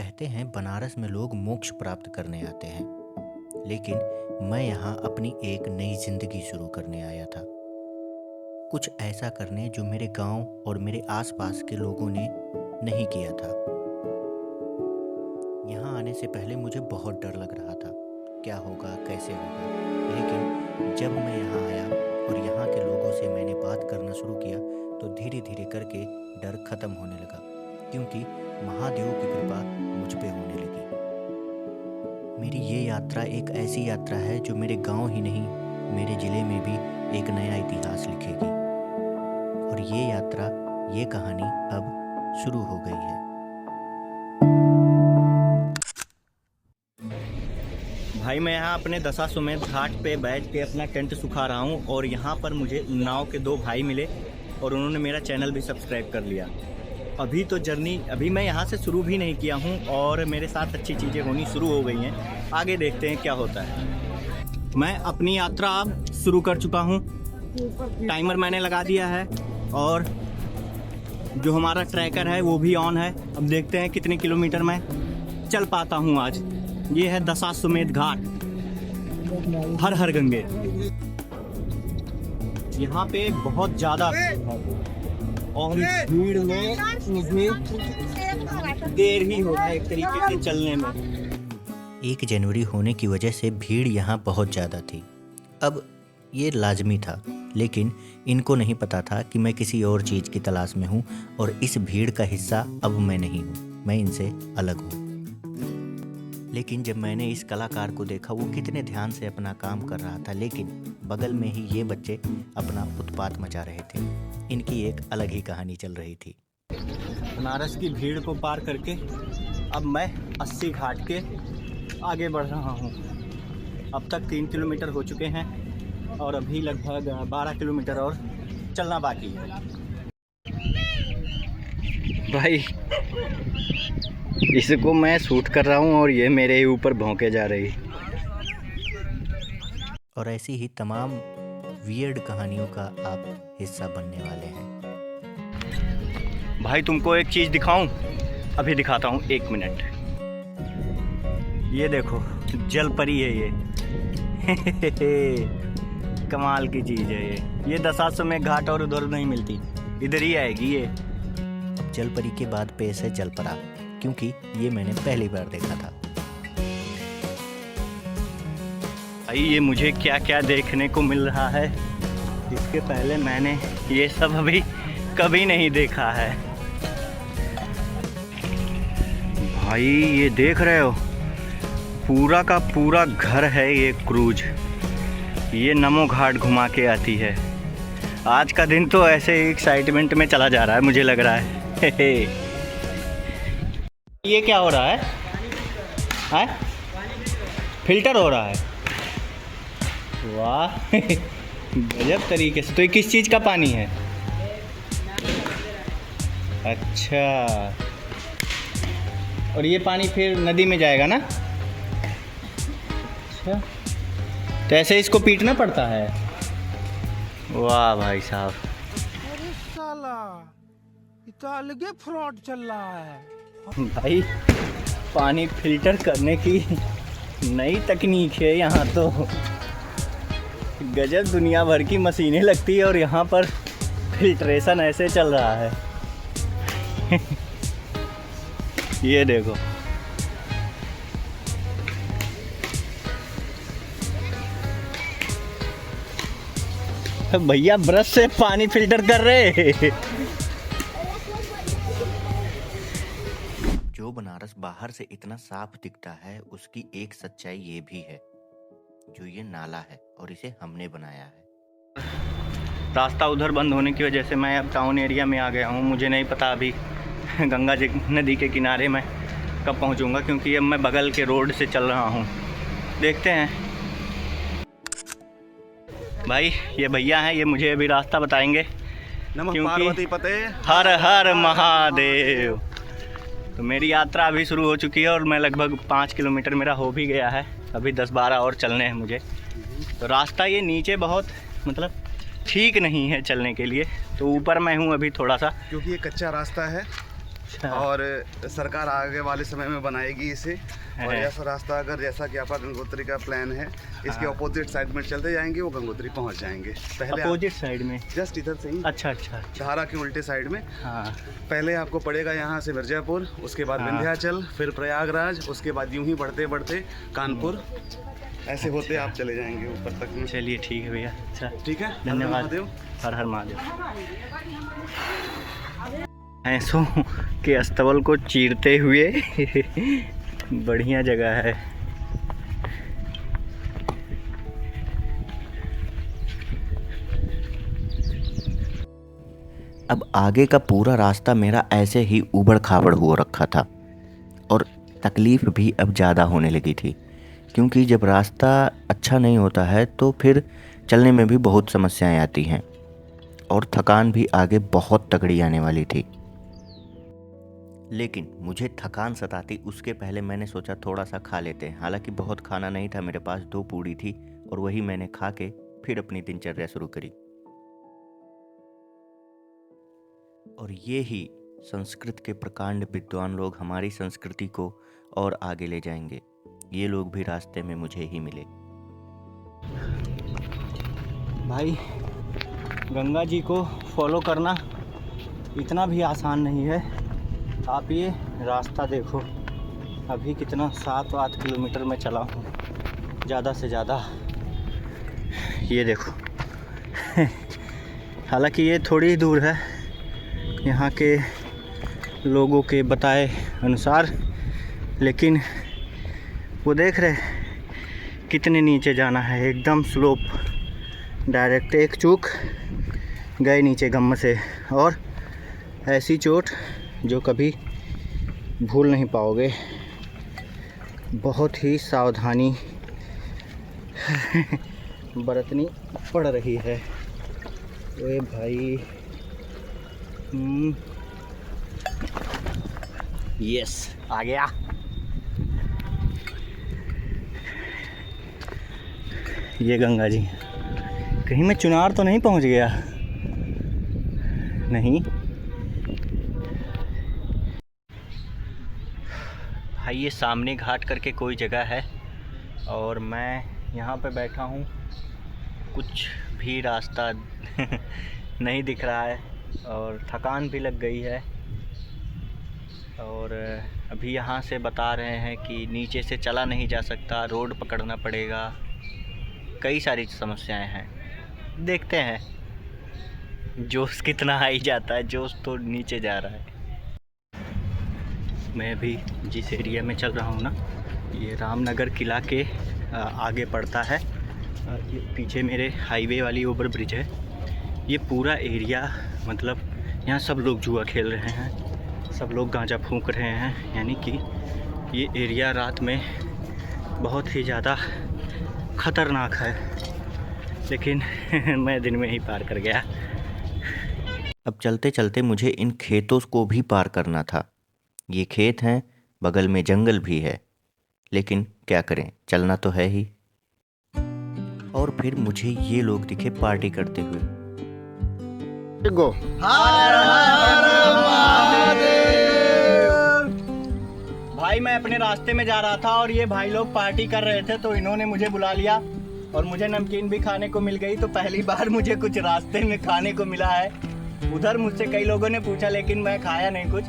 कहते हैं बनारस में लोग मोक्ष प्राप्त करने आते हैं, लेकिन मैं यहाँ अपनी एक नई जिंदगी शुरू करने आया था। कुछ ऐसा करने जो मेरे गांव और मेरे आसपास के लोगों ने नहीं किया था। यहाँ आने से पहले मुझे बहुत डर लग रहा था, क्या होगा कैसे होगा। लेकिन जब मैं यहाँ आया और यहाँ के लोगों से मैंने बात करना शुरू किया तो धीरे धीरे करके डर खत्म होने लगा, क्योंकि महादेव की कृपा मुझ पे होने लगी। मेरी ये यात्रा एक ऐसी यात्रा है जो मेरे गांव ही नहीं, मेरे ज़िले में भी एक नया इतिहास लिखेगी। और ये यात्रा, ये कहानी अब शुरू हो गई है। भाई मैं यहाँ अपने दशाश्वमेध घाट पे बैठ के अपना टेंट सुखा रहा हूँ और यहाँ पर मुझे उन्नाव के दो भाई मिले और उन्होंने मेरा चैनल भी सब्सक्राइब कर लिया। अभी मैं यहाँ से शुरू भी नहीं किया हूँ और मेरे साथ अच्छी चीज़ें होनी शुरू हो गई हैं। आगे देखते हैं क्या होता है। मैं अपनी यात्रा अब शुरू कर चुका हूँ, टाइमर मैंने लगा दिया है और जो हमारा ट्रैकर है वो भी ऑन है। अब देखते हैं कितने किलोमीटर मैं चल पाता हूँ आज। ये है दशाश्वमेध घाट। हर हर गंगे। यहाँ पे बहुत ज़्यादा और भीड़ में मुझे देर ही हो रहा है एक तरीके से चलने में। 1 जनवरी होने की वजह से भीड़ यहाँ बहुत ज़्यादा थी। अब ये लाजमी था, लेकिन इनको नहीं पता था कि मैं किसी और चीज़ की तलाश में हूँ और इस भीड़ का हिस्सा अब मैं नहीं हूँ, मैं इनसे अलग हूँ। लेकिन जब मैंने इस कलाकार को देखा, वो कितने ध्यान से अपना काम कर रहा था, लेकिन बगल में ही ये बच्चे अपना उत्पात मचा रहे थे। इनकी एक अलग ही कहानी चल रही थी। बनारस की भीड़ को पार करके अब मैं 80 घाट के आगे बढ़ रहा हूँ। अब तक 3 किलोमीटर हो चुके हैं और अभी लगभग 12 किलोमीटर और चलना बाकी है। भाई इसको मैं शूट कर रहा हूँ और ये मेरे ही ऊपर भौंके जा रही। और ऐसी ही तमाम वियर्ड कहानियों का आप हिस्सा बनने वाले हैं। भाई तुमको एक चीज़ दिखाऊं? अभी दिखाता हूँ, 1 मिनट। ये देखो, जल परी है ये। कमाल की चीज़ है ये। 10,000 घाट और उधर नहीं मिलती, इधर ही आएगी ये। जल परी के बाद पेश है जलपरा, क्योंकि ये मैंने पहली बार देखा था। भाई ये मुझे क्या क्या देखने को मिल रहा है, इसके पहले मैंने ये सब अभी कभी नहीं देखा है। भाई ये देख रहे हो, पूरा का पूरा घर है ये क्रूज। ये नमो घाट घुमा के आती है। आज का दिन तो ऐसे ही एक्साइटमेंट में चला जा रहा है, मुझे लग रहा है। ये क्या हो रहा है? हाँ? फिल्टर हो रहा है। वाह गजब तरीके से। तो ये किस चीज़ का पानी है? अच्छा, और ये पानी फिर नदी में जाएगा ना? अच्छा, तो ऐसे इसको पीटना पड़ता है। वाह भाई साहब, अरे साला इतना अलगे फ्रॉड चल रहा है। भाई पानी फिल्टर करने की नई तकनीक है यहाँ तो। गजब दुनिया भर की मशीनें लगती है और यहाँ पर फिल्ट्रेशन ऐसे चल रहा है। ये देखो, भैया ब्रश से पानी फिल्टर कर रहे। जो बनारस बाहर से इतना साफ दिखता है, उसकी एक सच्चाई ये भी है, जो ये नाला है और इसे हमने बनाया है। रास्ता उधर बंद होने की वजह से मैं अब टाउन एरिया में आ गया हूँ। मुझे नहीं पता अभी गंगा नदी के किनारे मैं कब पहुँचूँगा, क्योंकि अब मैं बगल के रोड से चल रहा हूँ। देखते हैं। भाई ये भैया हैं, ये मुझे अभी रास्ता बताएंगे, क्योंकि हर हर महादेव। तो मेरी यात्रा अभी शुरू हो चुकी है और मैं लगभग 5 किलोमीटर मेरा हो भी गया है। अभी 10-12 और चलने हैं मुझे। तो रास्ता ये नीचे बहुत मतलब ठीक नहीं है चलने के लिए, तो ऊपर मैं हूँ अभी थोड़ा सा, क्योंकि ये कच्चा रास्ता है। अच्छा। और सरकार आगे वाले समय में बनाएगी इसे। और ऐसा रास्ता अगर जैसा कि आपका गंगोत्री का प्लान है, इसके अपोजिट साइड में चलते जाएंगे, वो गंगोत्री पहुंच जाएंगे। पहले अपोजिट साइड में, जस्ट इधर से ही, अच्छा अच्छा, धारा के उल्टे साइड में। हाँ। पहले आपको पड़ेगा यहाँ से मिर्जापुर, उसके बाद विंध्याचल, फिर प्रयागराज, उसके बाद यूं ही बढ़ते बढ़ते कानपुर, ऐसे होते आप चले जाएंगे ऊपर तक में। चलिए ठीक है भैया, अच्छा ठीक है, धन्यवाद। हर हर महादेव। भैंसों के अस्तबल को चीरते हुए बढ़िया जगह है। अब आगे का पूरा रास्ता मेरा ऐसे ही ऊबड़ खाबड़ हो रखा था और तकलीफ़ भी अब ज़्यादा होने लगी थी, क्योंकि जब रास्ता अच्छा नहीं होता है तो फिर चलने में भी बहुत समस्याएं आती हैं और थकान भी आगे बहुत तगड़ी आने वाली थी। लेकिन मुझे थकान सताती उसके पहले मैंने सोचा थोड़ा सा खा लेते हैं। हालांकि बहुत खाना नहीं था मेरे पास, 2 पूड़ी थी और वही मैंने खा के फिर अपनी दिनचर्या शुरू करी। और ये ही संस्कृत के प्रकांड विद्वान लोग हमारी संस्कृति को और आगे ले जाएंगे। ये लोग भी रास्ते में मुझे ही मिले। भाई, गंगा जी को फॉलो करना इतना भी आसान नहीं है। आप ये रास्ता देखो, अभी कितना 7-8 किलोमीटर में चला हूँ ज़्यादा से ज़्यादा। ये देखो हालांकि ये थोड़ी ही दूर है यहाँ के लोगों के बताए अनुसार, लेकिन वो देख रहे कितने नीचे जाना है। एकदम स्लोप, डायरेक्ट एक चूक गए नीचे गम से, और ऐसी चोट जो कभी भूल नहीं पाओगे। बहुत ही सावधानी बरतनी पड़ रही है। ओए भाई, यस, आ गया। ये गंगा जी, कहीं मैं चुनार तो नहीं पहुंच गया? नहीं भाई, ये सामने घाट करके कोई जगह है और मैं यहाँ पे बैठा हूँ। कुछ भी रास्ता नहीं दिख रहा है और थकान भी लग गई है। और अभी यहाँ से बता रहे हैं कि नीचे से चला नहीं जा सकता, रोड पकड़ना पड़ेगा। कई सारी समस्याएं हैं, देखते हैं। जोश कितना आ ही जाता है, जोश तो नीचे जा रहा है। मैं अभी जिस एरिया में चल रहा हूँ ना, ये रामनगर किला के आगे पड़ता है। ये पीछे मेरे हाईवे वाली ओवर ब्रिज है। ये पूरा एरिया, मतलब यहाँ सब लोग जुआ खेल रहे हैं, सब लोग गांजा फूंक रहे हैं। यानी कि ये एरिया रात में बहुत ही ज़्यादा ख़तरनाक है, लेकिन मैं दिन में ही पार कर गया। अब चलते चलते मुझे इन खेतों को भी पार करना था। ये खेत हैं, बगल में जंगल भी है, लेकिन क्या करें, चलना तो है ही। और फिर मुझे ये लोग दिखे पार्टी करते हुए। भाई, मैं अपने रास्ते में जा रहा था और ये भाई लोग पार्टी कर रहे थे, तो इन्होंने मुझे बुला लिया और मुझे नमकीन भी खाने को मिल गई। तो पहली बार मुझे कुछ रास्ते में खाने को मिला है। उधर मुझसे कई लोगों ने पूछा, लेकिन मैं खाया नहीं कुछ,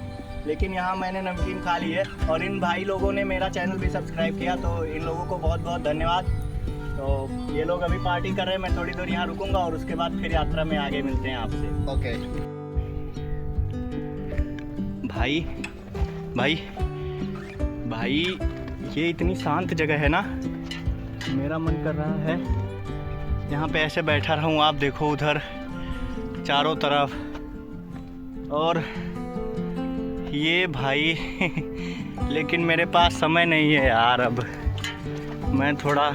लेकिन यहाँ मैंने नमकीन खा ली है। और इन भाई लोगों ने मेरा चैनल भी सब्सक्राइब किया, तो इन लोगों को बहुत बहुत धन्यवाद। तो ये लोग अभी पार्टी कर रहे हैं, मैं थोड़ी देर यहाँ रुकूंगा और उसके बाद फिर यात्रा में आगे मिलते हैं आपसे। ओके भाई, भाई भाई, ये इतनी शांत जगह है ना, मेरा मन कर रहा है यहाँ पे ऐसे बैठा रहूँ। आप देखो उधर चारों तरफ, और ये भाई लेकिन मेरे पास समय नहीं है यार। अब मैं थोड़ा,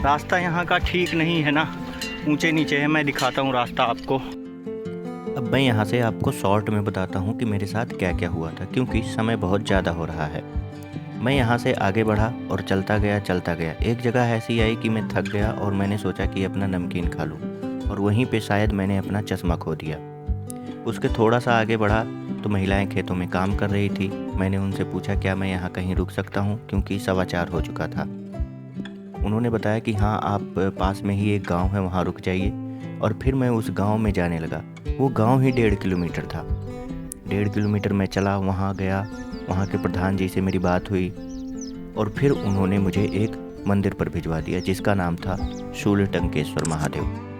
रास्ता यहाँ का ठीक नहीं है ना, ऊंचे नीचे है। मैं दिखाता हूँ रास्ता आपको। अब मैं यहाँ से आपको शॉर्ट में बताता हूँ कि मेरे साथ क्या क्या हुआ था, क्योंकि समय बहुत ज़्यादा हो रहा है। मैं यहाँ से आगे बढ़ा और चलता गया। एक जगह ऐसी आई कि मैं थक गया और मैंने सोचा कि अपना नमकीन खा लूँ, और वहीं पे शायद मैंने अपना चश्मा खो दिया। उसके थोड़ा सा आगे बढ़ा तो महिलाएं खेतों में काम कर रही थी। मैंने उनसे पूछा क्या मैं यहाँ कहीं रुक सकता हूँ, क्योंकि 4:15 हो चुका था। उन्होंने बताया कि हाँ, आप पास में ही एक गांव है, वहाँ रुक जाइए। और फिर मैं उस गांव में जाने लगा। वो गांव ही 1.5 किलोमीटर था। 1.5 किलोमीटर मैं चला, वहाँ गया, वहाँ के प्रधान जी से मेरी बात हुई और फिर उन्होंने मुझे एक मंदिर पर भिजवा दिया जिसका नाम था शूल टंकेश्वर महादेव।